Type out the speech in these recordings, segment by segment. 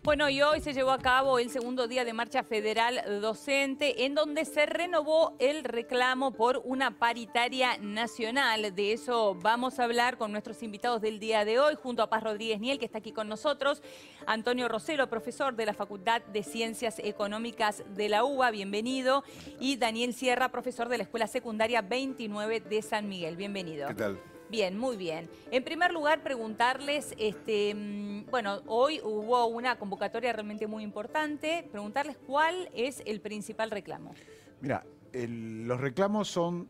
Bueno, y hoy se llevó a cabo el segundo día de marcha federal docente, en donde se renovó el reclamo por una paritaria nacional. De eso vamos a hablar con nuestros invitados del día de hoy, junto a Paz Rodríguez Niel, que está aquí con nosotros, Antonio Rosero, profesor de la Facultad de Ciencias Económicas de la UBA, bienvenido, y Daniel Sierra, profesor de la Escuela Secundaria 29 de San Miguel, bienvenido. ¿Qué tal? Bien, muy bien. En primer lugar, preguntarles, bueno, hoy hubo una convocatoria realmente muy importante, preguntarles cuál es el principal reclamo. Mira, los reclamos son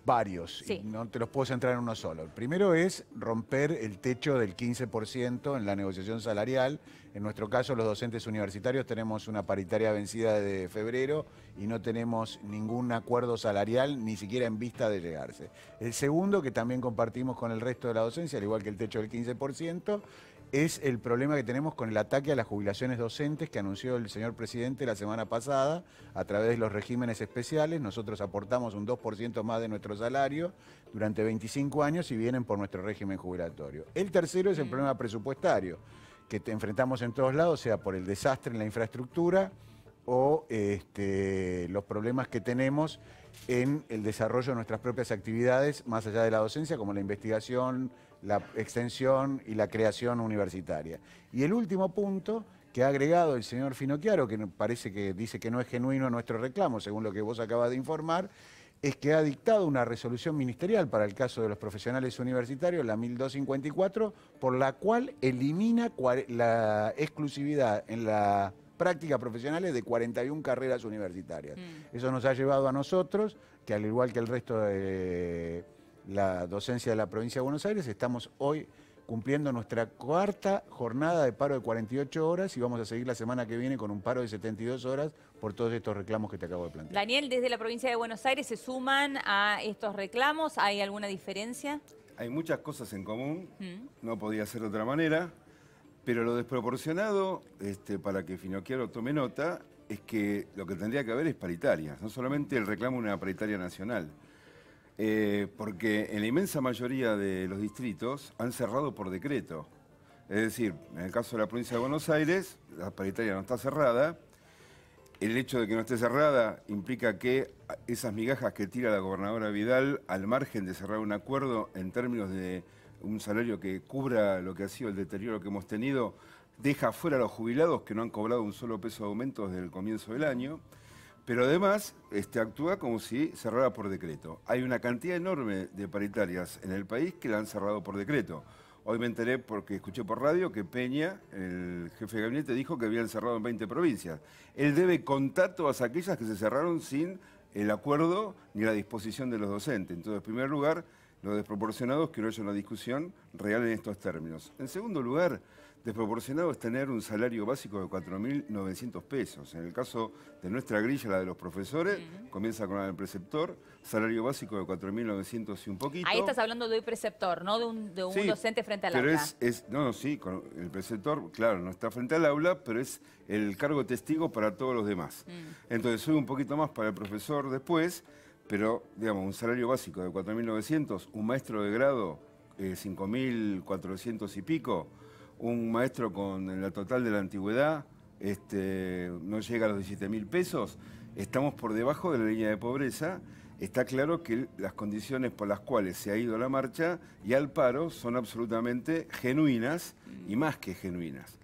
varios, Sí. y no te los puedo centrar en uno solo. El primero es romper el techo del 15% en la negociación salarial. En nuestro caso, los docentes universitarios tenemos una paritaria vencida de febrero y no tenemos ningún acuerdo salarial, ni siquiera en vista de llegarse. El segundo, que también compartimos con el resto de la docencia, al igual que el techo del 15%, es el problema que tenemos con el ataque a las jubilaciones docentes que anunció el señor presidente la semana pasada a través de los regímenes especiales. Nosotros aportamos un 2% más de nuestro salario durante 25 años y vienen por nuestro régimen jubilatorio. El tercero es el problema presupuestario, que enfrentamos en todos lados, sea por el desastre en la infraestructura o los problemas que tenemos en el desarrollo de nuestras propias actividades, más allá de la docencia, como la investigación, la extensión y la creación universitaria. Y el último punto que ha agregado el señor Finocchiaro, que parece que dice que no es genuino nuestro reclamo, según lo que vos acabas de informar, es que ha dictado una resolución ministerial para el caso de los profesionales universitarios, la 1254, por la cual elimina la exclusividad en la prácticas profesionales de 41 carreras universitarias. Eso nos ha llevado a nosotros, que al igual que el resto de la docencia de la provincia de Buenos Aires, estamos hoy cumpliendo nuestra cuarta jornada de paro de 48 horas y vamos a seguir la semana que viene con un paro de 72 horas por todos estos reclamos que te acabo de plantear. Daniel, desde la provincia de Buenos Aires, ¿se suman a estos reclamos? ¿Hay alguna diferencia? Hay muchas cosas en común, no podía ser de otra manera, pero lo desproporcionado, para que Finocchiaro tome nota, es que lo que tendría que haber es paritaria, no solamente el reclamo de una paritaria nacional. Porque en la inmensa mayoría de los distritos han cerrado por decreto. Es decir, en el caso de la provincia de Buenos Aires, la paritaria no está cerrada. El hecho de que no esté cerrada implica que esas migajas que tira la gobernadora Vidal, al margen de cerrar un acuerdo en términos de un salario que cubra lo que ha sido el deterioro que hemos tenido, deja fuera a los jubilados que no han cobrado un solo peso de aumento desde el comienzo del año. Pero además actúa como si cerrara por decreto. Hay una cantidad enorme de paritarias en el país que la han cerrado por decreto. Hoy me enteré porque escuché por radio que Peña, el jefe de gabinete, dijo que habían cerrado en 20 provincias. Él debe contar todas aquellas que se cerraron sin el acuerdo ni la disposición de los docentes. Entonces, en primer lugar, lo desproporcionado es que no haya una discusión real en estos términos. En segundo lugar, desproporcionado es tener un salario básico de 4.900 pesos. En el caso de nuestra grilla, la de los profesores, comienza con la del preceptor, salario básico de 4.900 y un poquito. Ahí estás hablando de un preceptor, no de un Sí, docente frente al pero aula. sí, con el preceptor, claro, no está frente al aula, pero es el cargo testigo para todos los demás. Entonces sube un poquito más para el profesor después, pero digamos, un salario básico de 4.900, un maestro de grado 5.400 y pico, un maestro con la total de la antigüedad no llega a los 17.000 pesos, estamos por debajo de la línea de pobreza. Está claro que las condiciones por las cuales se ha ido a la marcha y al paro son absolutamente genuinas y más que genuinas.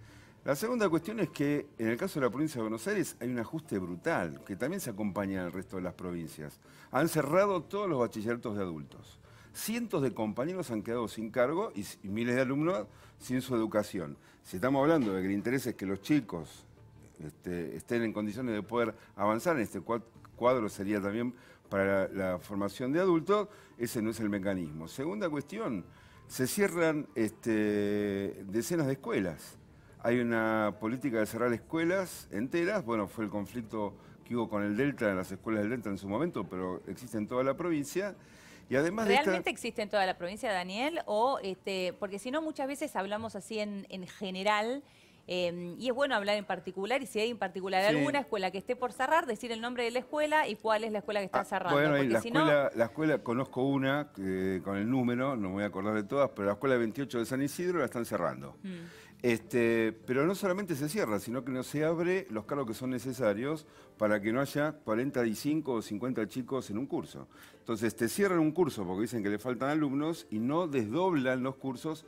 La segunda cuestión es que en el caso de la provincia de Buenos Aires hay un ajuste brutal que también se acompaña al resto de las provincias. Han cerrado todos los bachilleratos de adultos. Cientos de compañeros han quedado sin cargo y miles de alumnos sin su educación. Si estamos hablando de que el interés es que los chicos estén en condiciones de poder avanzar en este cuadro, sería también para la formación de adultos, ese no es el mecanismo. Segunda cuestión, se cierran decenas de escuelas. Hay una política de cerrar escuelas enteras. Bueno, fue el conflicto que hubo con el Delta, en las escuelas del Delta en su momento, pero existe en toda la provincia. Y además de ¿Realmente existe en toda la provincia, Daniel? O porque si no, muchas veces hablamos así en general, y es bueno hablar en particular, y si hay en particular Sí. alguna escuela que esté por cerrar, decir el nombre de la escuela y cuál es la escuela que está cerrando. Bueno, porque la, si escuela, la escuela, conozco una con el número, no me voy a acordar de todas, pero la escuela 28 de San Isidro la están cerrando. Pero no solamente se cierra, sino que no se abre los cargos que son necesarios para que no haya 45 o 50 chicos en un curso. Entonces te cierran un curso porque dicen que le faltan alumnos y no desdoblan los cursos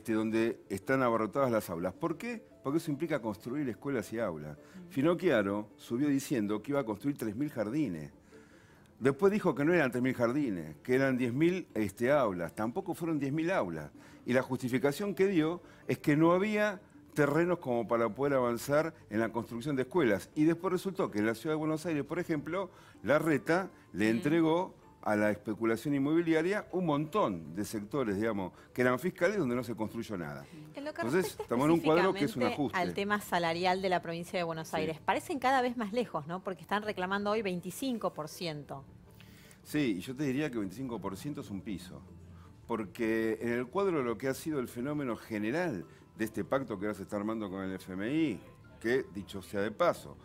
donde están abarrotadas las aulas. ¿Por qué? Porque eso implica construir escuelas y aulas. Finocchiaro subió diciendo que iba a construir 3.000 jardines. Después dijo que no eran 3.000 jardines, que eran 10.000 aulas. Tampoco fueron 10.000 aulas. Y la justificación que dio es que no había terrenos como para poder avanzar en la construcción de escuelas. Y después resultó que en la Ciudad de Buenos Aires, por ejemplo, Larreta le entregó a la especulación inmobiliaria un montón de sectores, digamos, que eran fiscales donde no se construyó nada. En lo que Entonces, respecta estamos en un cuadro que es un específicamente ajuste. al tema salarial de la provincia de Buenos Aires, parecen cada vez más lejos, ¿no? Porque están reclamando hoy 25%. Sí, y yo te diría que 25% es un piso. Porque en el cuadro de lo que ha sido el fenómeno general de este pacto que ahora se está armando con el FMI, que, dicho sea de paso,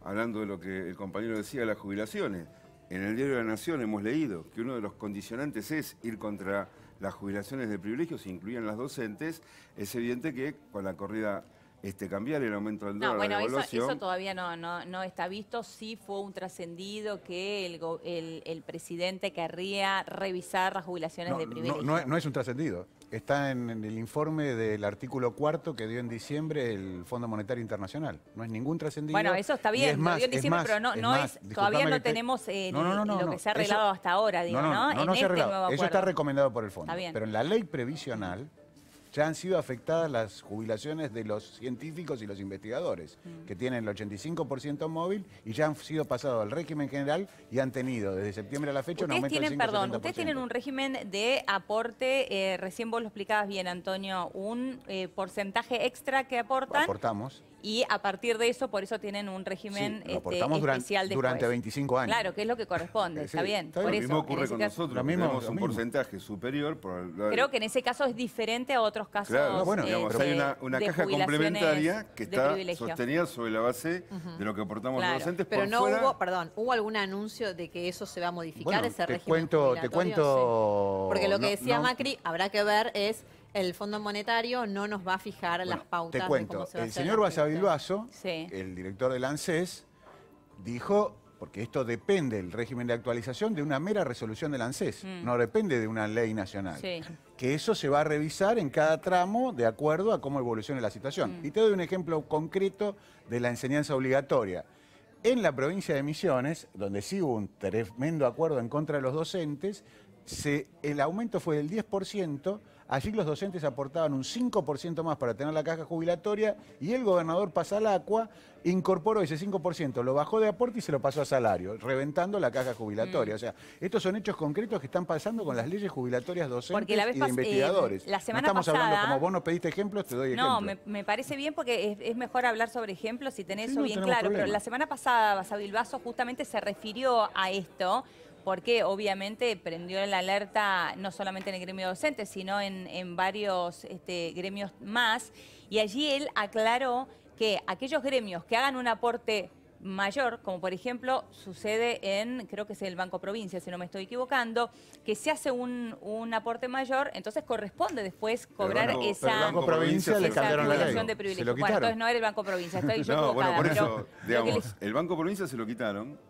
hablando de lo que el compañero decía de las jubilaciones, en el diario de la Nación hemos leído que uno de los condicionantes es ir contra las jubilaciones de privilegios, incluían las docentes. Es evidente que con la corrida cambiar el aumento del dólar, No, bueno, la devaluación, eso todavía no está visto. Sí fue un trascendido que el presidente querría revisar las jubilaciones de privilegio. No es un trascendido. Está en el informe del artículo 4 que dio en diciembre el Fondo Monetario Internacional. No es ningún trascendido. Bueno, eso está Y bien, es lo más, dio en diciembre, pero todavía no tenemos lo que se ha arreglado hasta ahora, digo, ¿no? No se ha arreglado. nuevo Eso está acuerdo. recomendado por el Fondo. Está bien. Pero en la ley previsional ya han sido afectadas las jubilaciones de los científicos y los investigadores, que tienen el 85% móvil y ya han sido pasados al régimen general y han tenido desde septiembre a la fecha un aumento del 5%. Ustedes tienen un régimen de aporte, recién vos lo explicabas bien, Antonio, un porcentaje extra que aportan. Aportamos. Y a partir de eso, por eso tienen un régimen lo aportamos especial durante 25 años. Claro, que es lo que corresponde, está bien. está Por bien. lo eso, mismo ocurre en ese con caso, nosotros, Lo mismo, tenemos lo un mismo. porcentaje superior. creo que en ese caso es diferente a otros casos. Claro, bueno, digamos, de- hay una de caja jubilaciones complementaria que de está privilegio. sostenida sobre la base de lo que aportamos Claro. los docentes. Pero por no fuera, hubo, perdón, ¿hubo algún anuncio de que eso se va a modificar, Bueno, ese te régimen cuento, jubilatorio? Sí. Porque lo que No, decía no. Macri, habrá que ver, es el Fondo Monetario no nos va a fijar las pautas Te cuento, de cómo se va a el hacer señor la Basavilbaso, Sí. el director del ANSES, dijo, porque esto depende, el régimen de actualización, de una mera resolución del ANSES, no depende de una ley nacional. Sí. Que eso se va a revisar en cada tramo de acuerdo a cómo evolucione la situación. Y te doy un ejemplo concreto de la enseñanza obligatoria. En la provincia de Misiones, donde sí hubo un tremendo acuerdo en contra de los docentes, el aumento fue del 10%, allí los docentes aportaban un 5% más para tener la caja jubilatoria y el gobernador Pasalacqua incorporó ese 5%, lo bajó de aporte y se lo pasó a salario, reventando la caja jubilatoria. O sea, estos son hechos concretos que están pasando con las leyes jubilatorias docentes Porque la vez y de investigadores. la semana no estamos hablando, pasada- como vos nos pediste ejemplos, te doy No, ejemplos. me parece bien porque es mejor hablar sobre ejemplos si tenés Sí, eso no bien tenemos claro. problema. Pero la semana pasada Basavilbaso justamente se refirió a esto porque obviamente prendió la alerta no solamente en el gremio docente, sino en varios gremios más. Y allí él aclaró que aquellos gremios que hagan un aporte mayor, como por ejemplo sucede en, creo que es el Banco Provincia, si no me estoy equivocando, que se hace un aporte mayor, entonces corresponde después cobrar Banco- esa... Pero el Banco Provincia le esa cambiaron la ley. jubilación de Se privilegio. lo Bueno, quitaron. entonces no era el Banco Provincia, estoy yo No, bueno, equivocada. por pero eso, lo que digamos, les- el Banco Provincia se lo quitaron.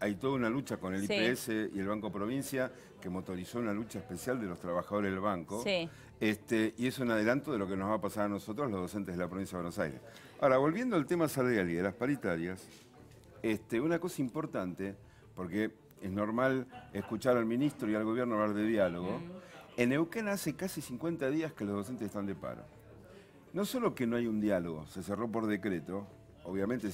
Hay toda una lucha con el Sí. IPS y el Banco Provincia que motorizó una lucha especial de los trabajadores del banco. Sí. Y es un adelanto de lo que nos va a pasar a nosotros, los docentes de la provincia de Buenos Aires. Ahora, volviendo al tema salarial y de las paritarias, una cosa importante, porque es normal escuchar al ministro y al gobierno hablar de diálogo, en Neuquén hace casi 50 días que los docentes están de paro. No solo que no hay un diálogo, se cerró por decreto. Obviamente,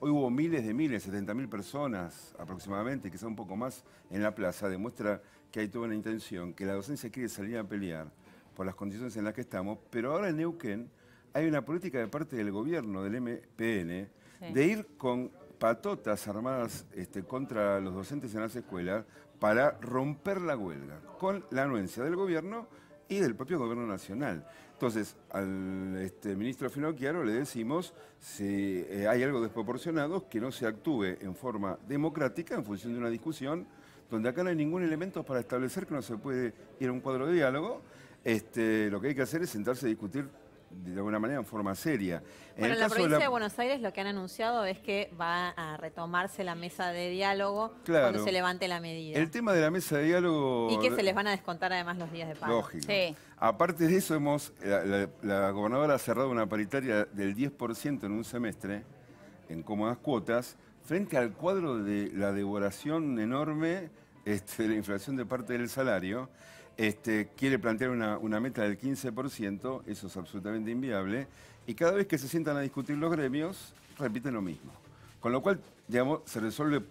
hoy hubo miles de miles, 70.000 personas aproximadamente, quizá un poco más, en la plaza, demuestra que hay toda una intención, que la docencia quiere salir a pelear por las condiciones en las que estamos, pero ahora en Neuquén hay una política de parte del gobierno, del MPN, Sí. de ir con patotas armadas contra los docentes en las escuelas para romper la huelga, con la anuencia del gobierno y del propio gobierno nacional. Entonces, al ministro Finocchiaro le decimos, si hay algo desproporcionado, que no se actúe en forma democrática en función de una discusión, donde acá no hay ningún elemento para establecer que no se puede ir a un cuadro de diálogo. Lo que hay que hacer es sentarse a discutir de alguna manera en forma seria. Bueno, en la provincia de Buenos Aires lo que han anunciado es que va a retomarse la mesa de diálogo cuando se levante la medida. El tema de la mesa de diálogo... Y que se les van a descontar además los días de paro. Lógico. Sí. Aparte de eso, la gobernadora ha cerrado una paritaria del 10% en un semestre, en cómodas cuotas, frente al cuadro de la devoración enorme de la inflación de parte del salario. Quiere plantear una meta del 15%, eso es absolutamente inviable, y cada vez que se sientan a discutir los gremios, repiten lo mismo. Con lo cual, digamos, se resuelve,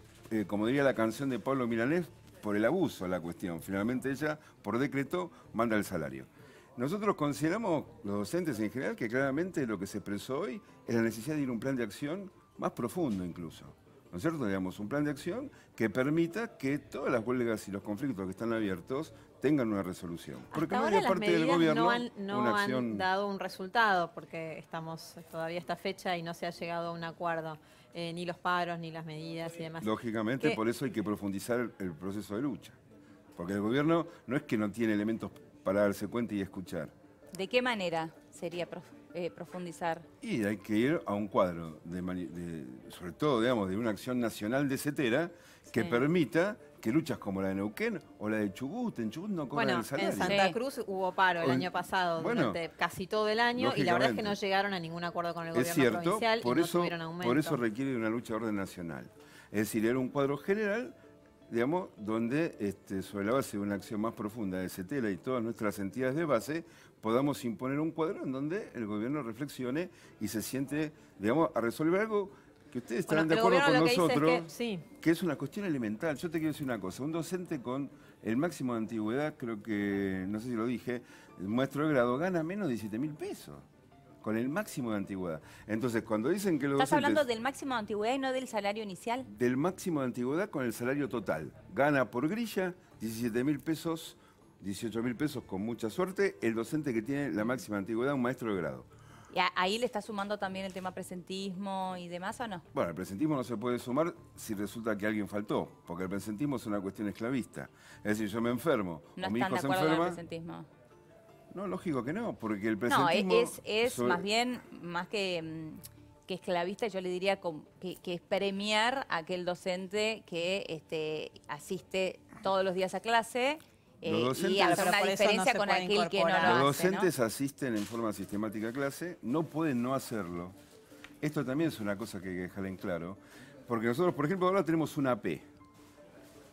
como diría la canción de Pablo Milanés, por el abuso la cuestión. Finalmente ella, por decreto, manda el salario. Nosotros consideramos, los docentes en general, que claramente lo que se expresó hoy es la necesidad de ir a un plan de acción más profundo incluso. ¿No es cierto? Digamos, un plan de acción que permita que todas las huelgas y los conflictos que están abiertos tengan una resolución. Porque hasta ahora las medidas no han dado un resultado, porque estamos todavía a esta fecha y no se ha llegado a un acuerdo, ni los paros, ni las medidas y demás. Lógicamente, por eso hay que profundizar el proceso de lucha. Porque el gobierno no es que no tiene elementos para darse cuenta y escuchar. ¿De qué manera sería profundizar? Y hay que ir a un cuadro, sobre todo, digamos, de una acción nacional de CETERA que permita que luchas como la de Neuquén o la de Chubut, en Chubut no cobran el salario. En Santa Cruz hubo paro el año pasado durante casi todo el año y la verdad es que no llegaron a ningún acuerdo con el gobierno provincial y no tuvieron aumento. Por eso requiere de una lucha de orden nacional. Es decir, era un cuadro general, digamos, donde sobre la base de una acción más profunda de CETERA y todas nuestras entidades de base, podamos imponer un cuadro en donde el gobierno reflexione y se siente, digamos, a resolver algo que ustedes estarán de acuerdo con nosotros, que es una cuestión elemental. Yo te quiero decir una cosa, un docente con el máximo de antigüedad, creo que, no sé si lo dije, el maestro de grado gana menos de 17.000 pesos. Con el máximo de antigüedad. Entonces, cuando dicen que los ¿Estás hablando del máximo de antigüedad y no del salario inicial? Del máximo de antigüedad con el salario total. Gana por grilla 17.000 pesos, 18.000 pesos con mucha suerte, el docente que tiene la máxima antigüedad, un maestro de grado. ¿Y ahí le está sumando también el tema presentismo y demás o no? Bueno, el presentismo no se puede sumar si resulta que alguien faltó, porque el presentismo es una cuestión esclavista. Es decir, yo me enfermo, o mi hijo se enferma... Con el presentismo. No, lógico que no, porque el presentismo... No, es más bien, más que esclavista, yo le diría que es premiar a aquel docente que asiste todos los días a clase y hacer una diferencia con aquel que no lo hace. Los docentes asisten en forma sistemática a clase, no pueden no hacerlo. Esto también es una cosa que hay que dejar en claro, porque nosotros, por ejemplo, ahora tenemos una AP,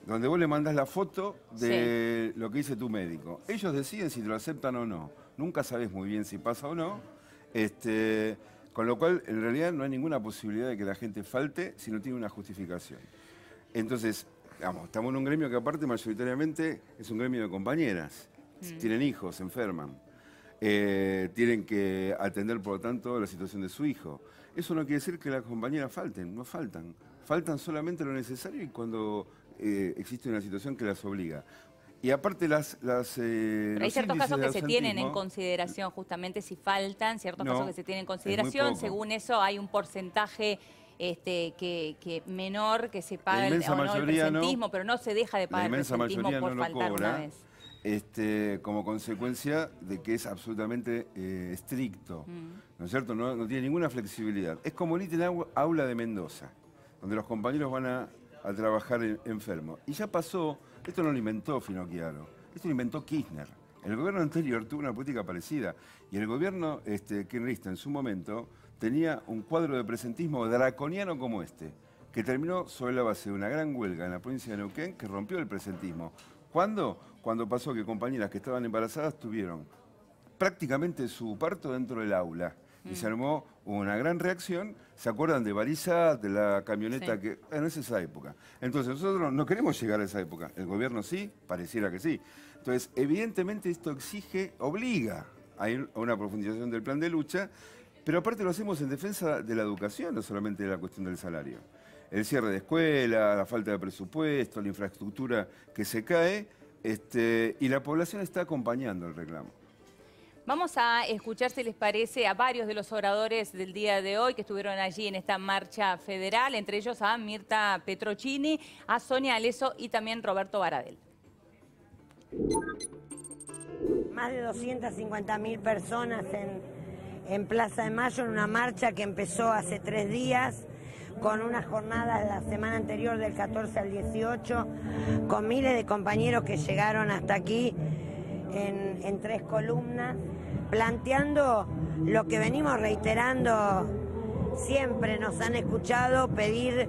donde vos le mandás la foto de lo que dice tu médico. Ellos deciden si te lo aceptan o no. Nunca sabes muy bien si pasa o no. Con lo cual, en realidad, no hay ninguna posibilidad de que la gente falte si no tiene una justificación. Entonces, digamos, estamos en un gremio que aparte mayoritariamente es un gremio de compañeras. Tienen hijos, se enferman. Tienen que atender, por lo tanto, la situación de su hijo. Eso no quiere decir que las compañeras falten, no faltan. Faltan solamente lo necesario y cuando existe una situación que las obliga. Y aparte pero hay ciertos casos que se tienen en consideración, justamente si faltan, ciertos casos que se tienen en consideración. Según eso hay un porcentaje que menor que se paga el presentismo, pero no se deja de pagar el presentismo por faltar una vez. Como consecuencia de que es absolutamente estricto, ¿no es cierto? No tiene ninguna flexibilidad. Es como el ítem aula de Mendoza, donde los compañeros van a trabajar enfermos. Y ya pasó, esto no lo inventó Finocchiaro, esto lo inventó Kirchner. El gobierno anterior tuvo una política parecida y el gobierno kirchnerista en su momento tenía un cuadro de presentismo draconiano como que terminó sobre la base de una gran huelga en la provincia de Neuquén que rompió el presentismo. ¿Cuándo? Cuando pasó que compañeras que estaban embarazadas tuvieron prácticamente su parto dentro del aula. Y se armó una gran reacción. ¿Se acuerdan de Barizá, de la camioneta que... Bueno, es esa época. Entonces, nosotros no queremos llegar a esa época. El gobierno sí, pareciera que sí. Entonces, evidentemente esto obliga a ir a una profundización del plan de lucha, pero aparte lo hacemos en defensa de la educación, no solamente de la cuestión del salario. el cierre de escuelas, la falta de presupuesto, la infraestructura que se cae, y la población está acompañando el reclamo. Vamos a escuchar, si les parece, a varios de los oradores del día de hoy que estuvieron allí en esta marcha federal, entre ellos a Mirta Petrocchini, a Sonia Aleso y también Roberto Baradel. Más de 250.000 personas en Plaza de Mayo en una marcha que empezó hace 3 días, con unas jornadas la semana anterior del 14 al 18, con miles de compañeros que llegaron hasta aquí en 3 columnas, planteando lo que venimos reiterando siempre. Nos han escuchado pedir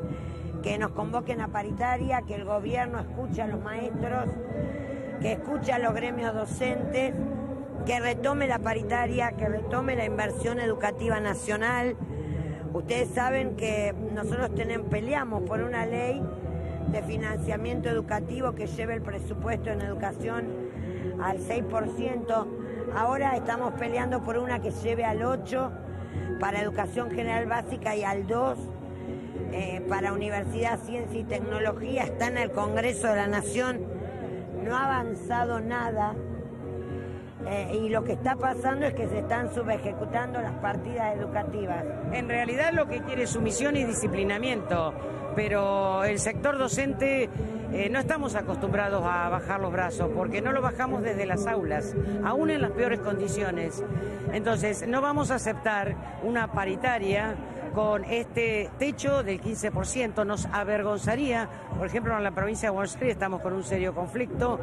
que nos convoquen a paritaria, que el gobierno escuche a los maestros, que escuche a los gremios docentes, que retome la paritaria, que retome la inversión educativa nacional. Ustedes saben que nosotros peleamos por una ley de financiamiento educativo que lleve el presupuesto en educación al 6%. Ahora estamos peleando por una que lleve al 8% para educación general básica y al 2% para universidad, ciencia y tecnología. Está en el Congreso de la Nación, no ha avanzado nada. Y lo que está pasando es que se están subejecutando las partidas educativas. En realidad lo que quiere es sumisión y disciplinamiento, pero el sector docente no estamos acostumbrados a bajar los brazos, porque no lo bajamos desde las aulas, aún en las peores condiciones. Entonces, no vamos a aceptar una paritaria con este techo del 15%. Nos avergonzaría, por ejemplo, en la provincia de Buenos Aires estamos con un serio conflicto,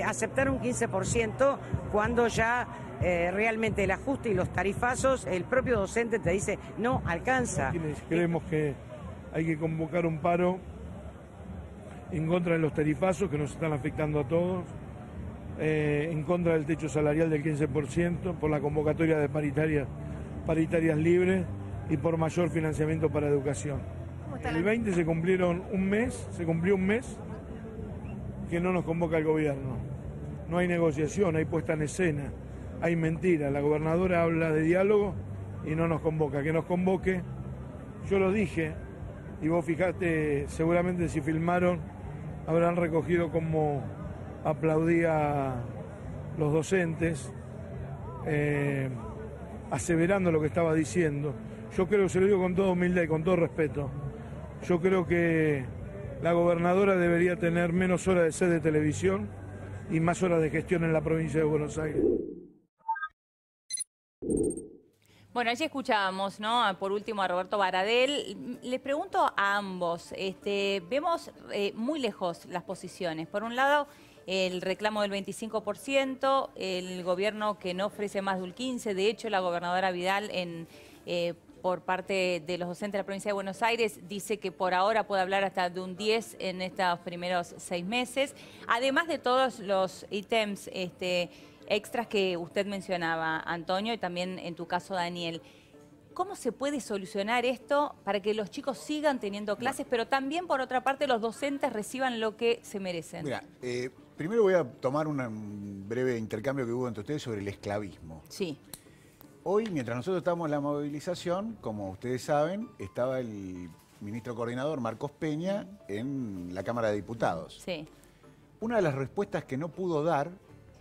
aceptar un 15% cuando ya realmente el ajuste y los tarifazos, el propio docente te dice no alcanza. Creemos que hay que convocar un paro en contra de los tarifazos que nos están afectando a todos, en contra del techo salarial del 15%, por la convocatoria de paritarias libres y por mayor financiamiento para educación. El 20 se cumplió un mes que no nos convoca el gobierno. No hay negociación, hay puesta en escena, hay mentira. La gobernadora habla de diálogo y no nos convoca. Que nos convoque, yo lo dije, y vos fijate, seguramente si filmaron, habrán recogido como aplaudía los docentes, aseverando lo que estaba diciendo. Yo creo, se lo digo con toda humildad y con todo respeto, yo creo que la gobernadora debería tener menos horas de sed de televisión y más horas de gestión en la provincia de Buenos Aires. Bueno, allí escuchábamos, ¿no? Por último a Roberto Baradel. Les pregunto a ambos, vemos muy lejos las posiciones. Por un lado, el reclamo del 25%, el gobierno que no ofrece más del 15%. De hecho, la gobernadora Vidal por parte de los docentes de la provincia de Buenos Aires dice que por ahora puede hablar hasta de un 10% en estos primeros 6 meses. Además de todos los ítems extras que usted mencionaba, Antonio, y también en tu caso, Daniel. ¿Cómo se puede solucionar esto para que los chicos sigan teniendo clases, pero también, por otra parte, los docentes reciban lo que se merecen? Mira, primero voy a tomar un breve intercambio que hubo entre ustedes sobre el esclavismo. Sí. Hoy, mientras nosotros estábamos en la movilización, como ustedes saben, estaba el ministro coordinador, Marcos Peña, en la Cámara de Diputados. Sí. Una de las respuestas que no pudo dar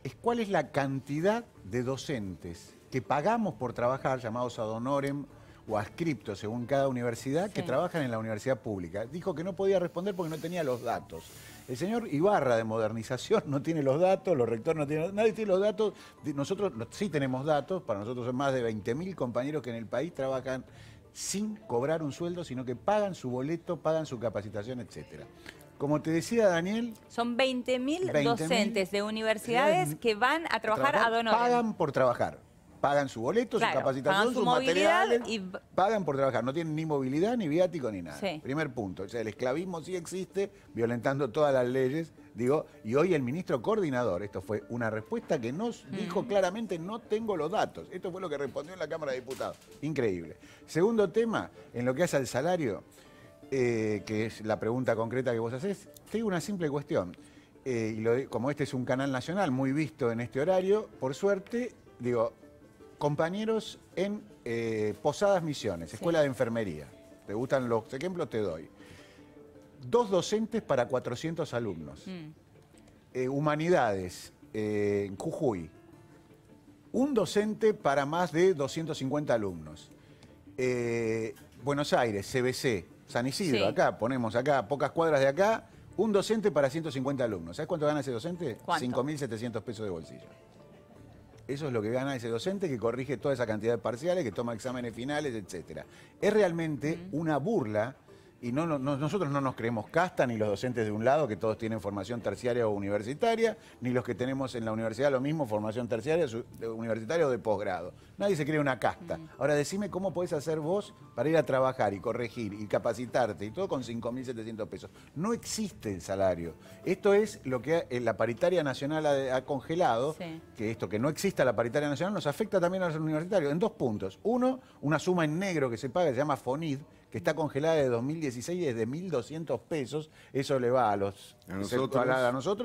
es cuál es la cantidad de docentes que pagamos por trabajar, llamados ad honorem o adscriptos según cada universidad, que trabajan en la universidad pública. Dijo que no podía responder porque no tenía los datos. El señor Ibarra de Modernización no tiene los datos, los rectores no tienen, nadie tiene los datos. Nosotros sí tenemos datos, para nosotros son más de 20.000 compañeros que en el país trabajan sin cobrar un sueldo, sino que pagan su boleto, pagan su capacitación, etcétera. Como te decía, Daniel... Son 20.000 docentes de universidades que van a trabajar ad honorem. Pagan por trabajar. Pagan su boleto, su capacitación, sus materiales, pagan por trabajar. No tienen ni movilidad, ni viático, ni nada. Sí. Primer punto. O sea, el esclavismo sí existe, violentando todas las leyes. Digo, y hoy el ministro coordinador, esto fue una respuesta que nos dijo claramente, no tengo los datos. Esto fue lo que respondió en la Cámara de Diputados. Increíble. Segundo tema, en lo que hace al salario, que es la pregunta concreta que vos hacés, te digo una simple cuestión. Como este es un canal nacional muy visto en este horario, por suerte, digo... Compañeros en Posadas Misiones, Escuela de Enfermería. ¿Te gustan los ejemplos? Te doy. 2 docentes para 400 alumnos. Humanidades, en Jujuy, 1 docente para más de 250 alumnos. Buenos Aires, CBC, San Isidro, Sí. acá, ponemos acá, a pocas cuadras de acá, 1 docente para 150 alumnos. ¿Sabes cuánto gana ese docente? ¿Cuánto? 5.700 pesos de bolsillo. Eso es lo que gana ese docente que corrige toda esa cantidad de parciales, que toma exámenes finales, etc. Es realmente una burla, y nosotros no nos creemos casta, ni los docentes de un lado, que todos tienen formación terciaria o universitaria, ni los que tenemos en la universidad lo mismo, formación terciaria, universitaria o de posgrado. Nadie se cree una casta. Ahora decime cómo podés hacer vos para ir a trabajar y corregir y capacitarte y todo con 5.700 pesos. No existe el salario. Esto es lo que la paritaria nacional ha congelado, que esto que no exista la paritaria nacional nos afecta también a los universitarios en 2 puntos. Uno, una suma en negro que se paga, se llama FONID, que está congelada de 2016 y es de 1.200 pesos. Eso le va a nosotros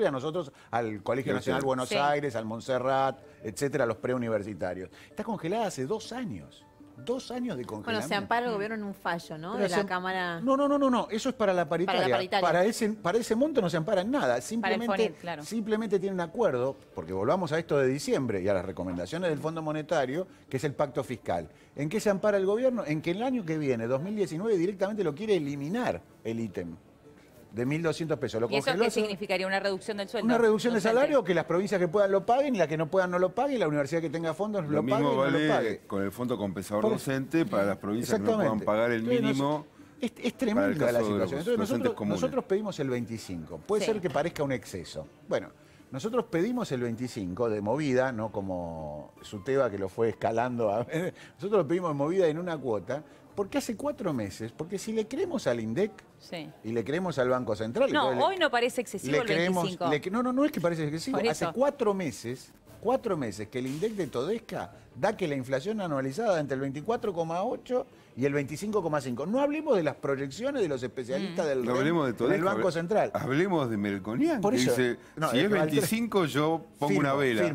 y a nosotros al Colegio Nacional Buenos Aires, al Montserrat, etcétera, a los preuniversitarios. Está congelada hace 2 años. 2 años de congelamiento. Bueno, se ampara el gobierno en un fallo, ¿no? De la Cámara. No. Eso es para la paritaria. Para la paritaria. Para ese monto no se ampara en nada. Simplemente tiene un acuerdo, porque volvamos a esto de diciembre y a las recomendaciones del Fondo Monetario, que es el pacto fiscal. ¿En qué se ampara el gobierno? En que el año que viene, 2019, directamente lo quiere eliminar el ítem de 1.200 pesos. ¿Y eso qué significaría? ¿Una reducción del sueldo? Una reducción de salario, que las provincias que puedan lo paguen y las que no puedan no lo paguen, y la universidad que tenga fondos lo pague mismo y no vale lo pague. con el fondo compensador docente para las provincias que no puedan pagar el mínimo. Es tremenda la situación. Entonces nosotros pedimos el 25. Puede ser que parezca un exceso. Bueno, nosotros pedimos el 25 de movida, no como Suteba que lo fue escalando. Nosotros lo pedimos de movida en una cuota, porque hace 4 meses, porque si le creemos al INDEC y le creemos al Banco Central... No, hoy no parece excesivo el 25. No es que parece excesivo. Hace 4 meses que el INDEC de Todesca da que la inflación anualizada entre el 24,8 y el 25,5. No hablemos de las proyecciones de los especialistas del Banco Central. Hablemos de Melconian, Por eso, dice, si es 25 yo pongo una vela.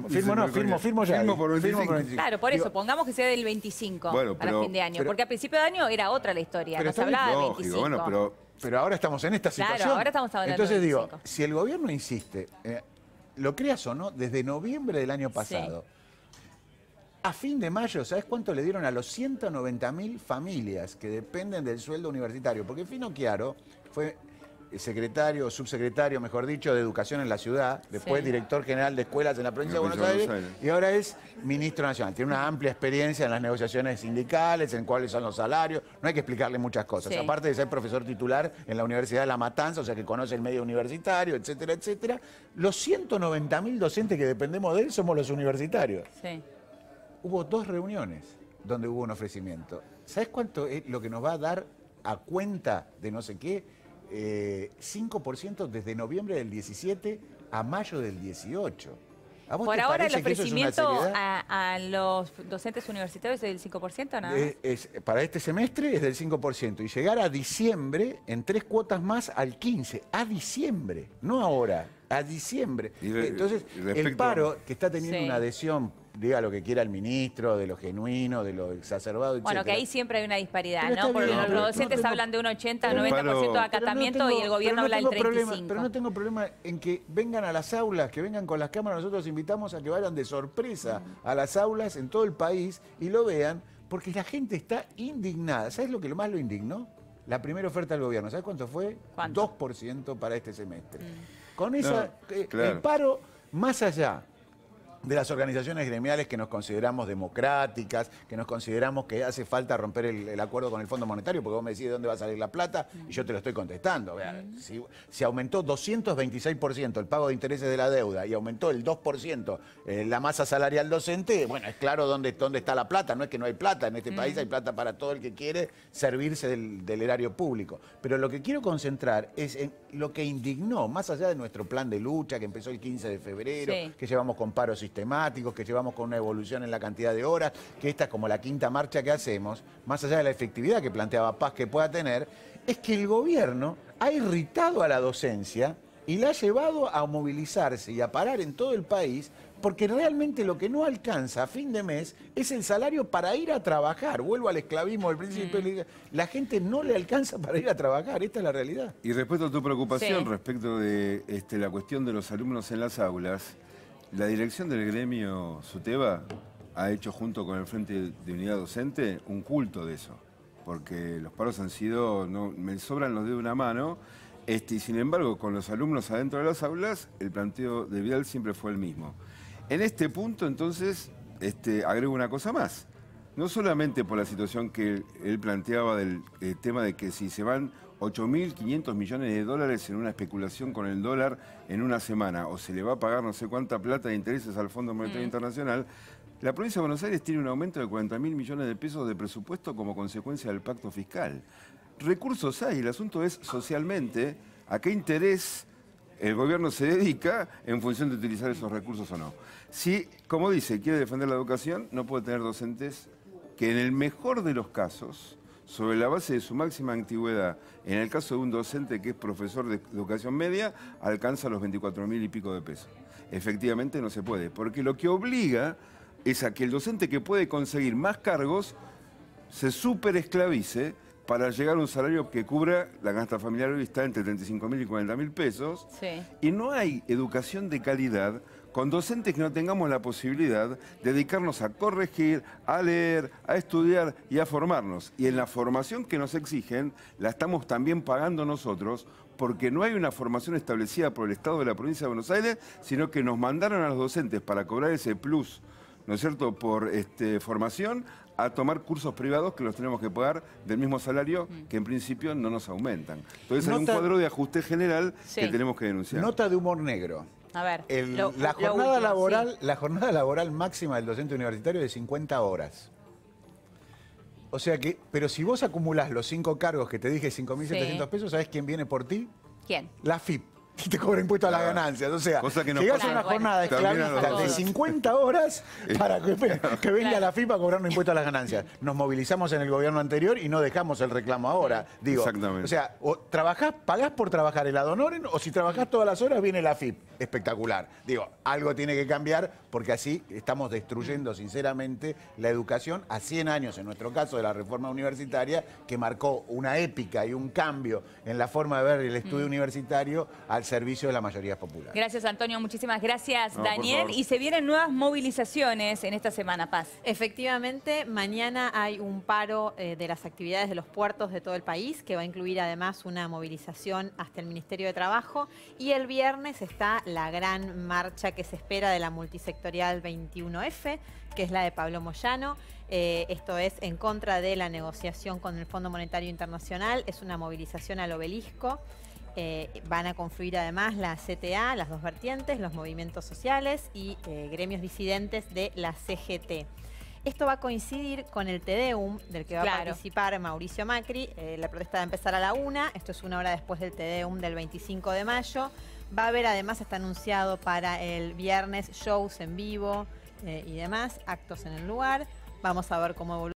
Firmo ya. Por 25. Claro, por eso, pongamos que sea del 25 para fin de año. Porque a principio de año era otra la historia, no se hablaba de 25. Bueno, pero ahora estamos en esta situación. Claro, ahora estamos hablando Entonces de 25. digo, si el gobierno insiste, lo creas o no, desde noviembre del año pasado, a fin de mayo, ¿sabes cuánto le dieron a los 190.000 familias que dependen del sueldo universitario? Porque Fino Chiaro fue secretario, subsecretario, mejor dicho, de Educación en la ciudad, después director general de escuelas en la provincia de Buenos Aires, y ahora es ministro nacional. Tiene una amplia experiencia en las negociaciones sindicales, en cuáles son los salarios, no hay que explicarle muchas cosas. Aparte de ser profesor titular en la Universidad de La Matanza, o sea que conoce el medio universitario, etcétera, etcétera. Los 190.000 docentes que dependemos de él somos los universitarios. Hubo 2 reuniones donde hubo un ofrecimiento. ¿Sabes cuánto es lo que nos va a dar a cuenta de no sé qué? 5% desde noviembre del 17 a mayo del 18. Por ahora el ofrecimiento a los docentes universitarios es del 5%, nada más. Para este semestre es del 5%. Y llegar a diciembre en 3 cuotas más al 15%. A diciembre, no ahora, a diciembre. Entonces, el paro que está teniendo una adhesión, diga lo que quiera el ministro, de lo genuino, de lo exacerbado, etc. Bueno, que ahí siempre hay una disparidad, ¿no? Porque los docentes hablan de un 80-90% de acatamiento y el gobierno habla del 35%. Pero no tengo problema en que vengan a las aulas, que vengan con las cámaras. Nosotros invitamos a que vayan de sorpresa a las aulas en todo el país y lo vean, porque la gente está indignada. ¿Sabes lo que más lo indignó? La primera oferta del gobierno. ¿Sabes cuánto fue? ¿Cuánto? 2% para este semestre. Con esa, el paro, más allá de las organizaciones gremiales que nos consideramos democráticas, que nos consideramos que hace falta romper el acuerdo con el Fondo Monetario, porque vos me decís de dónde va a salir la plata, y yo te lo estoy contestando. Si aumentó 226% el pago de intereses de la deuda y aumentó el 2% la masa salarial docente, bueno, es claro dónde está la plata. No es que no hay plata, en este país hay plata para todo el que quiere servirse del erario público. Pero lo que quiero concentrar es en lo que indignó, más allá de nuestro plan de lucha que empezó el 15 de febrero, que llevamos con paros sistemáticos, que llevamos con una evolución en la cantidad de horas, que esta es como la 5ª marcha que hacemos, más allá de la efectividad que planteaba Paz que pueda tener, es que el gobierno ha irritado a la docencia y la ha llevado a movilizarse y a parar en todo el país porque realmente lo que no alcanza a fin de mes es el salario para ir a trabajar. Vuelvo al esclavismo del principio. La gente no le alcanza para ir a trabajar, esta es la realidad. Y respecto a tu preocupación respecto de la cuestión de los alumnos en las aulas, la dirección del gremio SUTEBA ha hecho junto con el Frente de Unidad Docente un culto de eso, porque los paros han sido, me sobran los dedos de una mano, y sin embargo con los alumnos adentro de las aulas el planteo de Vidal siempre fue el mismo. En este punto entonces agrego una cosa más, no solamente por la situación que él planteaba del tema de que si se van 8.500 millones de dólares en una especulación con el dólar en una semana, o se le va a pagar no sé cuánta plata de intereses al Fondo Monetario Internacional, la provincia de Buenos Aires tiene un aumento de 40.000 millones de pesos de presupuesto como consecuencia del pacto fiscal. Recursos hay, el asunto es socialmente a qué interés el gobierno se dedica en función de utilizar esos recursos o no. Si, como dice, quiere defender la educación, no puede tener docentes que en el mejor de los casos, sobre la base de su máxima antigüedad, en el caso de un docente que es profesor de educación media, alcanza los 24.000 y pico de pesos. Efectivamente no se puede, porque lo que obliga es a que el docente que puede conseguir más cargos se superesclavice para llegar a un salario que cubra, la canasta familiar hoy está entre 35.000 y 40.000 pesos, y no hay educación de calidad con docentes que no tengamos la posibilidad de dedicarnos a corregir, a leer, a estudiar y a formarnos. Y en la formación que nos exigen, la estamos también pagando nosotros, porque no hay una formación establecida por el Estado de la provincia de Buenos Aires, sino que nos mandaron a los docentes para cobrar ese plus, ¿no es cierto?, por formación, a tomar cursos privados que los tenemos que pagar del mismo salario que en principio no nos aumentan. Entonces hay un cuadro de ajuste general que tenemos que denunciar. Nota de humor negro. A ver, la jornada laboral máxima del docente universitario es de 50 horas. O sea que, pero si vos acumulás los 5 cargos que te dije, 5.700 pesos, ¿sabés quién viene por ti? ¿Quién? La FIP. Y te cobra impuesto a las ganancias. O sea, llegás a una jornada esclavista de 50 horas para que venga la FIP a cobrar un impuesto a las ganancias. Nos movilizamos en el gobierno anterior y no dejamos el reclamo ahora. Digo, exactamente. O sea, o pagás por trabajar el ad honorem, o si trabajás todas las horas viene la FIP. Espectacular. Digo, algo tiene que cambiar porque así estamos destruyendo sinceramente la educación a 100 años, en nuestro caso de la reforma universitaria, que marcó una épica y un cambio en la forma de ver el estudio universitario al servicio de la mayoría popular. Gracias, Antonio. Muchísimas gracias, Daniel. Y se vienen nuevas movilizaciones en esta semana, Paz. Efectivamente, mañana hay un paro de las actividades de los puertos de todo el país, que va a incluir además una movilización hasta el Ministerio de Trabajo. Y el viernes está la gran marcha que se espera de la multisectorial 21F, que es la de Pablo Moyano. Esto es en contra de la negociación con el Fondo Monetario Internacional. Es una movilización al obelisco. Van a confluir además la CTA, las dos vertientes, los movimientos sociales y gremios disidentes de la CGT. Esto va a coincidir con el Tedeum del que va a participar Mauricio Macri. La protesta va a empezar a la 1, esto es una hora después del Tedeum del 25 de mayo. Va a haber además, está anunciado para el viernes, shows en vivo y demás, actos en el lugar. Vamos a ver cómo evoluciona.